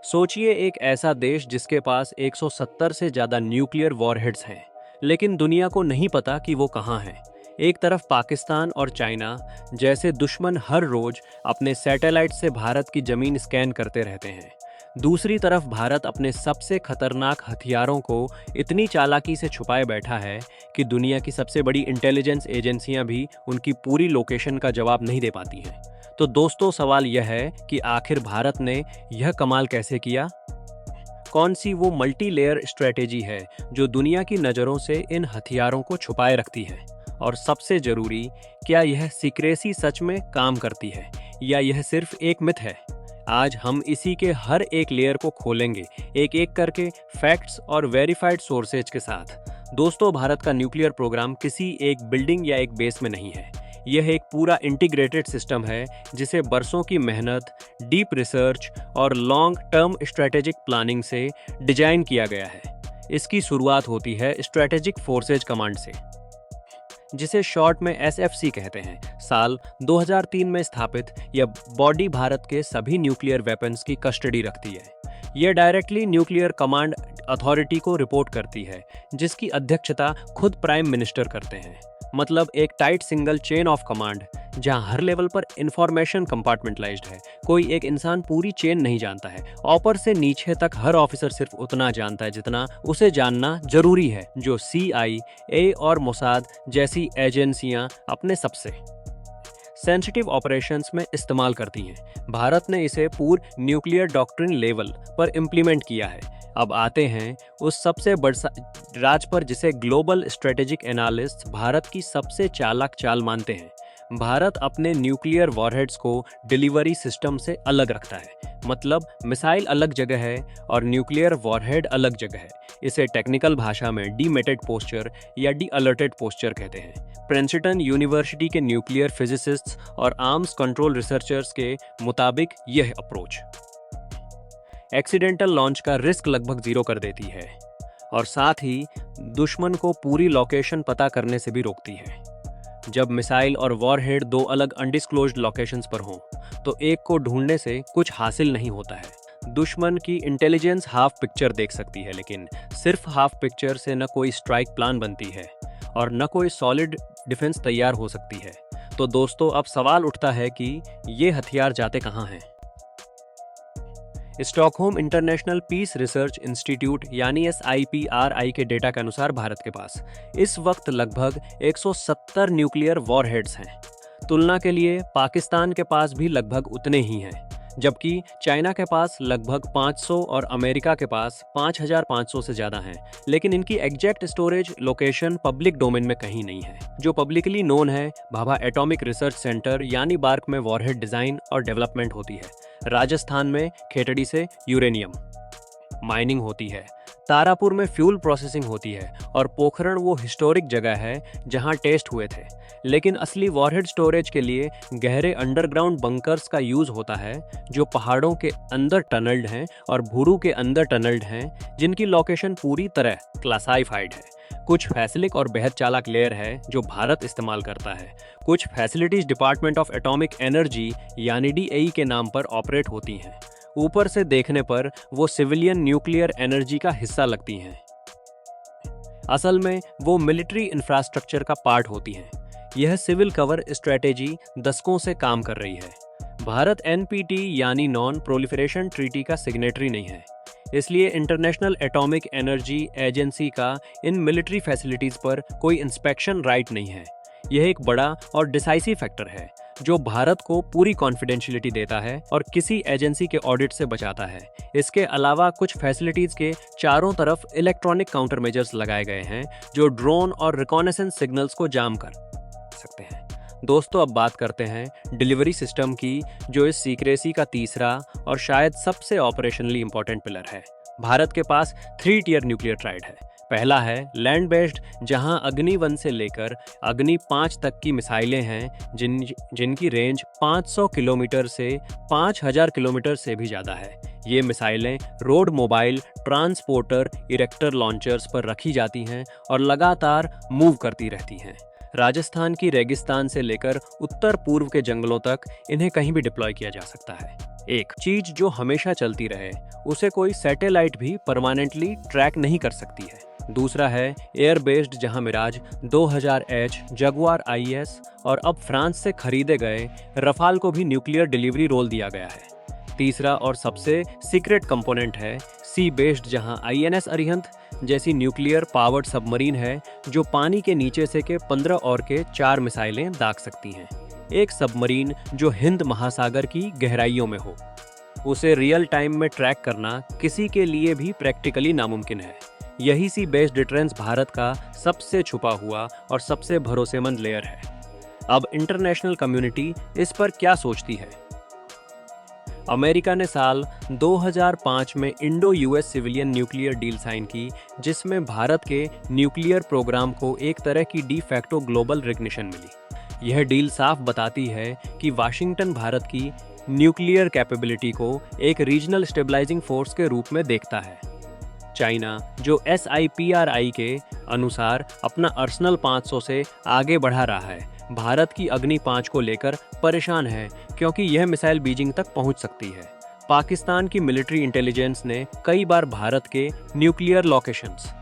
सोचिए एक ऐसा देश जिसके पास 170 से ज़्यादा न्यूक्लियर वॉरहेड्स हैं, लेकिन दुनिया को नहीं पता कि वो कहाँ हैं। एक तरफ पाकिस्तान और चाइना जैसे दुश्मन हर रोज अपने सैटेलाइट से भारत की जमीन स्कैन करते रहते हैं। दूसरी तरफ भारत अपने सबसे खतरनाक हथियारों को इतनी चालाकी से छुपाए बैठा है कि दुनिया की सबसे बड़ी इंटेलिजेंस एजेंसियां भी उनकी पूरी लोकेशन का जवाब नहीं दे पाती हैं। तो दोस्तों, सवाल यह है कि आखिर भारत ने यह कमाल कैसे किया? कौन सी वो मल्टी लेयर स्ट्रेटेजी है जो दुनिया की नज़रों से इन हथियारों को छुपाए रखती है? और सबसे जरूरी, क्या यह सीक्रेसी सच में काम करती है या यह सिर्फ एक मिथ है? आज हम इसी के हर एक लेयर को खोलेंगे, एक एक करके, फैक्ट्स और वेरीफाइड सोर्सेज के साथ। दोस्तों, भारत का न्यूक्लियर प्रोग्राम किसी एक बिल्डिंग या एक बेस में नहीं है। यह एक पूरा इंटीग्रेटेड सिस्टम है जिसे बरसों की मेहनत, डीप रिसर्च और लॉन्ग टर्म स्ट्रेटेजिक प्लानिंग से डिजाइन किया गया है। इसकी शुरुआत होती है स्ट्रेटेजिक फोर्सेज कमांड से, जिसे शॉर्ट में एसएफसी कहते हैं। साल 2003 में स्थापित यह बॉडी भारत के सभी न्यूक्लियर वेपन्स की कस्टडी रखती है। यह डायरेक्टली न्यूक्लियर कमांड अथॉरिटी को रिपोर्ट करती है, जिसकी अध्यक्षता खुद प्राइम मिनिस्टर करते हैं। मतलब एक tight single chain of command, जहां हर लेवल पर इंफॉर्मेशन कंपार्टमेंटलाइज्ड है। कोई एक इंसान पूरी चेन नहीं जानता है। ऊपर से नीचे तक हर ऑफिसर सिर्फ उतना जानता है जितना उसे जानना जरूरी है, जो CIA और मोसाद जैसी एजेंसियां अपने सबसे सेंसिटिव ऑपरेशंस में इस्तेमाल करती हैं। भारत ने इसे पूर्ण न्यूक्लियर डॉक्ट्रिन लेवल पर इम्प्लीमेंट किया है। अब आते हैं उस सबसे बड़ा राज पर जिसे ग्लोबल स्ट्रेटेजिक एनालिस्ट भारत की सबसे चालाक चाल मानते हैं। भारत अपने न्यूक्लियर वॉरहेड्स को डिलीवरी सिस्टम से अलग रखता है। मतलब मिसाइल अलग जगह है और न्यूक्लियर वॉरहेड अलग जगह है। इसे टेक्निकल भाषा में डीमेटेड पोस्चर या डी अलर्टेड पोस्चर कहते हैं। प्रिंसटन यूनिवर्सिटी के न्यूक्लियर फिजिसिस्ट्स और आर्म्स कंट्रोल रिसर्चर्स के मुताबिक यह अप्रोच एक्सीडेंटल लॉन्च का रिस्क लगभग जीरो कर देती है और साथ ही दुश्मन को पूरी लोकेशन पता करने से भी रोकती है। जब मिसाइल और वॉरहेड दो अलग अनडिस्क्लोज्ड लोकेशंस पर हों, तो एक को ढूंढने से कुछ हासिल नहीं होता है। दुश्मन की इंटेलिजेंस हाफ पिक्चर देख सकती है, लेकिन सिर्फ हाफ पिक्चर से न कोई स्ट्राइक प्लान बनती है और न कोई सॉलिड डिफेंस तैयार हो सकती है। तो दोस्तों, अब सवाल उठता है कि ये हथियार जाते कहाँ हैं? Stockholm International Peace Research Institute यानी SIPRI के डेटा के अनुसार भारत के पास इस वक्त लगभग 170 न्यूक्लियर वॉरहेड्स हैं। तुलना के लिए पाकिस्तान के पास भी लगभग उतने ही हैं, जबकि चाइना के पास लगभग 500 और अमेरिका के पास 5500 से ज़्यादा हैं। लेकिन इनकी exact storage location public domain में कहीं नहीं है। जो पब्लिकली नोन है, भाभा एटॉमिक रिसर्च सेंटर यानी बार्क में वॉरहेड डिज़ाइन और डेवलपमेंट होती है। राजस्थान में खेतड़ी से यूरेनियम माइनिंग होती है। तारापुर में फ्यूल प्रोसेसिंग होती है और पोखरण वो हिस्टोरिक जगह है जहां टेस्ट हुए थे। लेकिन असली वॉरहेड स्टोरेज के लिए गहरे अंडरग्राउंड बंकर्स का यूज होता है, जो पहाड़ों के अंदर टनल्ड हैं और भूरू के अंदर टनल्ड हैं, जिनकी लोकेशन पूरी तरह क्लासिफाइड है। कुछ फैसिलिक और बेहद चालाक लेयर है जो भारत इस्तेमाल करता है। कुछ facilities department of atomic energy यानी DAE के नाम पर ऑपरेट होती हैं। ऊपर से देखने पर वो सिविलियन न्यूक्लियर एनर्जी का हिस्सा लगती हैं। असल में वो मिलिट्री इंफ्रास्ट्रक्चर का पार्ट होती हैं। यह सिविल कवर स्ट्रेटेजी दशकों से काम कर रही है। भारत NPT यानी नॉन प्रोलिफरेशन ट्रीटी का सिग्नेटरी नहीं है, इसलिए इंटरनेशनल एटॉमिक एनर्जी एजेंसी का इन मिलिट्री फैसिलिटीज पर कोई इंस्पेक्शन राइट नहीं है। यह एक बड़ा और डिसाइसिव फैक्टर है जो भारत को पूरी कॉन्फिडेंशियलिटी देता है और किसी एजेंसी के ऑडिट से बचाता है। इसके अलावा कुछ फैसिलिटीज के चारों तरफ इलेक्ट्रॉनिक काउंटर मेजर्स लगाए गए हैं जो ड्रोन और रिकॉनेसेंस सिग्नल्स को जाम कर सकते हैं। दोस्तों, अब बात करते हैं डिलीवरी सिस्टम की, जो इस सीक्रेसी का तीसरा और शायद सबसे ऑपरेशनली इंपॉर्टेंट पिलर है। भारत के पास 3 टियर न्यूक्लियर ट्राइड है। पहला है लैंड बेस्ड, जहां अग्नि 1 से लेकर अग्नि 5 तक की मिसाइलें हैं जिनकी रेंज 500 किलोमीटर से 5000 किलोमीटर से भी ज़्यादा है। ये मिसाइलें road mobile transporter erector launchers पर रखी जाती हैं और लगातार मूव करती रहती हैं। राजस्थान की रेगिस्तान से लेकर उत्तर पूर्व के जंगलों तक इन्हें कहीं भी डिप्लॉय किया जा सकता है। एक चीज जो हमेशा चलती रहे, उसे कोई सैटेलाइट भी परमानेंटली ट्रैक नहीं कर सकती है। दूसरा है एयर बेस्ड, जहां मिराज 2000H, जगुआर IS और अब फ्रांस से खरीदे गए रफाल को भी न्यूक्लियर डिलीवरी रोल दिया गया है। तीसरा और सबसे सीक्रेट कंपोनेंट है सी बेस्ड, जहां INS अरिहंत जैसी न्यूक्लियर पावर्ड सबमरीन है जो पानी के नीचे से के 15 और के 4 मिसाइलें दाग सकती हैं। एक सबमरीन जो हिंद महासागर की गहराइयों में हो, उसे रियल टाइम में ट्रैक करना किसी के लिए भी प्रैक्टिकली नामुमकिन है। यही सी बेस्ड डिफरेंस भारत का सबसे छुपा हुआ और सबसे भरोसेमंद लेयर है। अब इंटरनेशनल कम्युनिटी इस पर क्या सोचती है? अमेरिका ने साल 2005 में Indo US civilian nuclear deal sign की, जिसमें भारत के न्यूक्लियर प्रोग्राम को एक तरह की डी फैक्टो ग्लोबल रिकग्निशन मिली। यह डील साफ बताती है कि वाशिंगटन भारत की न्यूक्लियर कैपेबिलिटी को एक रीजनल स्टेबलाइजिंग फोर्स के रूप में देखता है। चाइना, जो SIPRI के अनुसार अपना आर्सेनल 500 से आगे बढ़ा रहा है, भारत की अग्नि 5 को लेकर परेशान है क्योंकि यह मिसाइल बीजिंग तक पहुंच सकती है। पाकिस्तान की मिलिट्री इंटेलिजेंस ने कई बार भारत के न्यूक्लियर लोकेशंस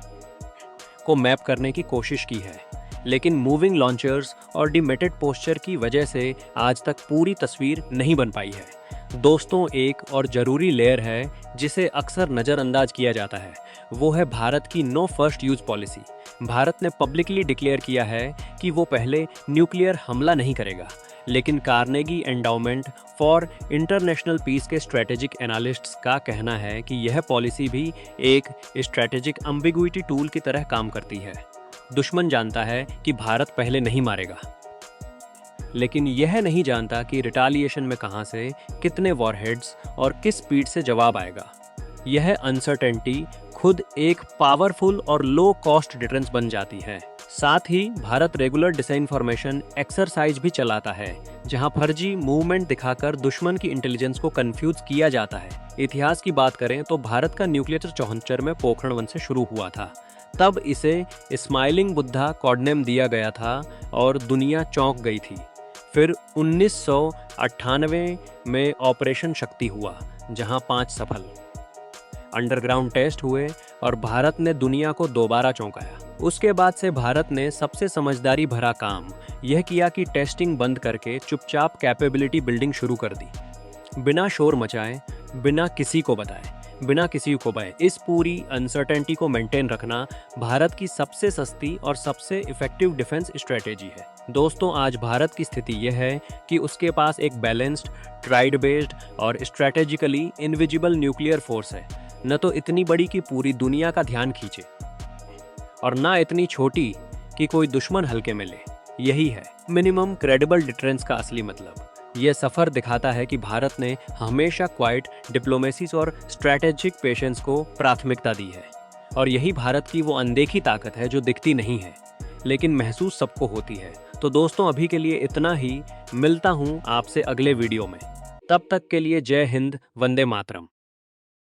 को मैप करने की कोशिश की है, लेकिन मूविंग लॉन्चर्स और डिमेटेड पोस्चर की वजह से आज तक पूरी तस्वीर नहीं बन पाई है। दोस्तों, एक और जरूरी लेयर है जिसे अक्सर नज़रअंदाज किया जाता है, वो है भारत की नो फर्स्ट यूज पॉलिसी। भारत ने पब्लिकली डिक्लेयर किया है कि वो पहले न्यूक्लियर हमला नहीं करेगा, लेकिन Carnegie Endowment for International Peace के स्ट्रेटेजिक एनालिस्ट्स का कहना है कि यह पॉलिसी भी एक स्ट्रेटेजिक एम्बिगुइटी टूल की तरह काम करती है। दुश्मन जानता है कि भारत पहले नहीं मारेगा, लेकिन यह नहीं जानता कि रिटालिएशन में कहां से, कितने वॉरहेड्स और किस स्पीड से जवाब आएगा। यह अनसर्टेनिटी खुद एक पावरफुल और लो कॉस्ट डिफरेंस बन जाती है। साथ ही भारत रेगुलर डिसइंफॉर्मेशन एक्सरसाइज भी चलाता है, जहां फर्जी मूवमेंट दिखाकर दुश्मन की इंटेलिजेंस को कंफ्यूज किया जाता है। इतिहास की बात करें तो भारत का न्यूक्लियर 74 में पोखरण 1 से शुरू हुआ था। तब इसे स्माइलिंग बुद्धा कोडनेम दिया गया था और दुनिया चौंक गई थी। फिर 1998 में ऑपरेशन शक्ति हुआ, जहां 5 सफल अंडरग्राउंड टेस्ट हुए और भारत ने दुनिया को दोबारा चौंकाया। उसके बाद से भारत ने सबसे समझदारी भरा काम यह किया कि टेस्टिंग बंद करके चुपचाप कैपेबिलिटी बिल्डिंग शुरू कर दी, बिना शोर मचाए, बिना किसी को बताए, बिना किसी को भय। इस पूरी अनसर्टेनिटी को मेंटेन रखना भारत की सबसे सस्ती और सबसे इफेक्टिव डिफेंस स्ट्रेटेजी है। दोस्तों, आज भारत की स्थिति यह है कि उसके पास एक बैलेंस्ड, ट्राइड बेस्ड और स्ट्रेटेजिकली इनविजिबल न्यूक्लियर फोर्स है, न तो इतनी बड़ी कि पूरी दुनिया का ध्यान खींचे और ना इतनी छोटी कि कोई दुश्मन हल्के में ले। यही है मिनिमम क्रेडिबल डिटरेंस का असली मतलब। यह सफर दिखाता है कि भारत ने हमेशा क्वाइट डिप्लोमेसी और स्ट्रैटेजिक पेशेंस को प्राथमिकता दी है, और यही भारत की वो अनदेखी ताकत है जो दिखती नहीं है लेकिन महसूस सबको होती है। तो दोस्तों, अभी के लिए इतना ही। मिलता हूँ आपसे अगले वीडियो में। तब तक के लिए जय हिंद, वंदे मातरम।